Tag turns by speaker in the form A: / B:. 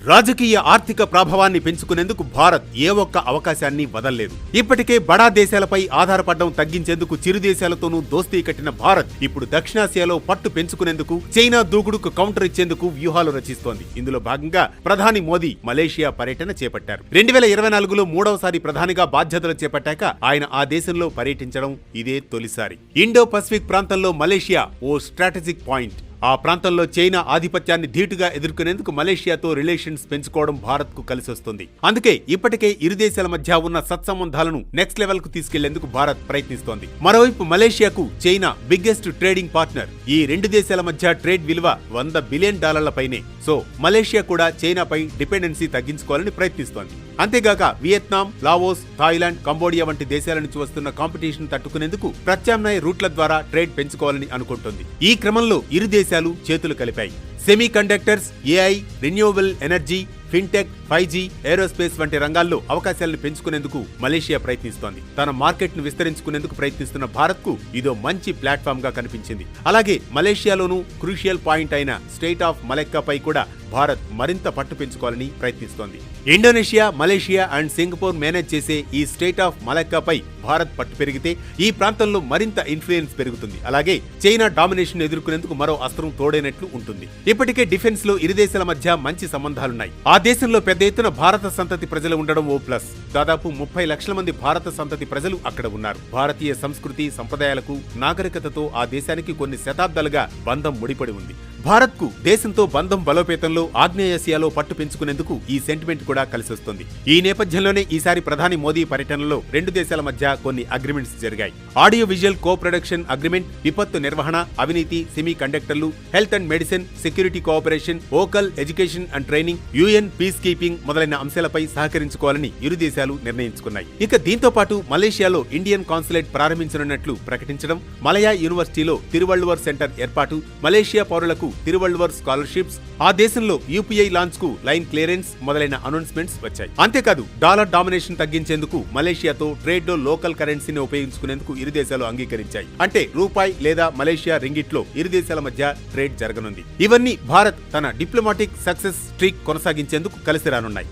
A: రాజకీయ ఆర్థిక ప్రభావాన్ని పెంచుకునేందుకు భారత్ ఏ ఒక్క అవకాశాన్ని వదల్లేదు. ఇప్పటికే బడా దేశాలపై ఆధారపడడం తగ్గించేందుకు చిరు దేశాలతోనూ దోస్తీ కట్టిన భారత్ ఇప్పుడు దక్షిణాసియాలో పట్టు పెంచుకునేందుకు చైనా దూకుడుకు కౌంటర్ ఇచ్చేందుకు వ్యూహాలు రచిస్తోంది. ఇందులో భాగంగా ప్రధాని మోదీ మలేషియా పర్యటన చేపట్టారు. 2024లో మూడవసారి ప్రధానిగా బాధ్యతలు చేపట్టాక ఆయన ఆ దేశంలో పర్యటించడం ఇదే తొలిసారి. ఇండో పసిఫిక్ ప్రాంతంలో మలేషియా ఓ స్ట్రాటజిక్ పాయింట్. ఆ ప్రాంతంలో చైనా ఆధిపత్యాన్ని ధీటుగా ఎదుర్కొనేందుకు మలేషియాతో రిలేషన్స్ పెంచుకోవడం భారత్ కు కలిసొస్తుంది. అందుకే ఇప్పటికే ఇరు దేశాల మధ్య ఉన్న సత్సంబంధాలను నెక్స్ట్ లెవెల్ కు తీసుకెళ్లేందుకు భారత్ ప్రయత్నిస్తోంది. మరోవైపు మలేషియాకు చైనా బిగ్గెస్ట్ ట్రేడింగ్ పార్ట్నర్. ఈ రెండు దేశాల మధ్య ట్రేడ్ విలువ $100 బిలియన్ పైనే. సో మలేషియా కూడా చైనాపై డిపెండెన్సీ తగ్గించుకోవాలని ప్రయత్నిస్తోంది. అంతేగాక వియత్నాం, లావోస్, థాయిలాండ్, కంబోడియా వంటి దేశాల నుంచి వస్తున్న కాంపిటీషన్ తట్టుకునేందుకు ప్రత్యామ్నాయ రూట్ల ద్వారా ట్రేడ్ పెంచుకోవాలని అనుకుంటోంది. ఈ క్రమంలో ఇరు దేశాలు చేతులు కలిపాయి. Semi conductors, AI, renewable energy, fintech, 5G, aerospace వంటి రంగాల్లో అవకాశాలను పెంచుకునేందుకు మలేషియా ప్రయత్నిస్తోంది. తన మార్కెట్ ను విస్తరించుకునేందుకు ప్రయత్నిస్తున్న భారత్ కు ఇదో మంచి ప్లాట్ఫామ్ గా కనిపించింది. అలాగే మలేషియాలోనూ క్రూషియల్ పాయింట్ అయిన స్టేట్ ఆఫ్ మలక్కాపై కూడా భారత్ మరింత పట్టు పెంచుకోవాలని ప్రయత్నిస్తోంది. Indonesia, Malaysia and Singapore manage చేసే ఈ స్టేట్ ఆఫ్ మలక్కాపై భారత్ పట్టు పెరిగితే ఈ ప్రాంతంలో మరింత ఇన్ఫ్లుయెన్స్ పెరుగుతుంది. అలాగే చైనా డామినేషన్ ఎదుర్కొనేందుకు మరో అస్త్రం తోడైనట్లు ఉంటుంది. ఇప్పటికే డిఫెన్స్ లో ఇరు దేశాల మధ్య మంచి సంబంధాలున్నాయి. ఆ దేశంలో పెద్ద ఎత్తున భారత సంతతి ప్రజలు ఉండడం ఓ ప్లస్. దాదాపు 30 లక్షల మంది భారత సంతతి ప్రజలు అక్కడ ఉన్నారు. భారతీయ సంస్కృతి, సంప్రదాయాలకు, నాగరికతతో ఆ దేశానికి కొన్ని శతాబ్దాలుగా బంధం ముడిపడి ఉంది. భారత్ కు దేశంతో బంధం బలోపేతంలో ఆగ్నేయాసియాలో పట్టు పెంచుకునేందుకు ఈ సెంటిమెంట్ కూడా కలిసొస్తుంది. ఈ నేపథ్యంలోనే ఈసారి ప్రధాని మోదీ పర్యటనలో రెండు దేశాల మధ్య కొన్ని అగ్రిమెంట్స్ జరిగాయి. ఆడియో విజువల్ కో ప్రొడక్షన్ అగ్రిమెంట్, విపత్తు నిర్వహణ, అవినీతి, సెమీ కండక్టర్లు, health and medicine, security cooperation, vocal education and training, UN piece keeping మొదలైన అంశాలపై సహకరించుకోవాలని ఇరు దేశాలు నిర్ణయించుకున్నాయి. ఇక దీంతో పాటు మలేషియాలో ఇండియన్ కాన్సులేట్ ప్రారంభించనున్నట్లు ప్రకటించడం, మలయా యూనివర్సిటీలో తిరువళ్లువర్ సెంటర్ ఏర్పాటు, మలేషియా పౌరులకు తిరువళ్లువర్ స్కాలర్షిప్స్, ఆ దేశంలో యూపీఐ లాంచ్ కు లైన్ క్లియరెన్స్ మొదలైన అనౌన్స్మెంట్స్ వచ్చాయి. అంతేకాదు డాలర్ డామినేషన్ తగ్గించేందుకు మలేషియాతో ట్రేడ్ లో లోకల్ కరెన్సీని ఉపయోగించుకునేందుకు ఇరు దేశాలు అంగీకరించాయి. అంటే రూపాయి లేదా మలేషియా రింగిట్ లో ఇరు దేశాల మధ్య ట్రేడ్ జరగనుంది. ఇవన్నీ భారత్ తన డిప్లొమాటిక్ సక్సెస్ స్ట్రీక్ కొనసాగించేందుకు కలిసి రానున్నాయి.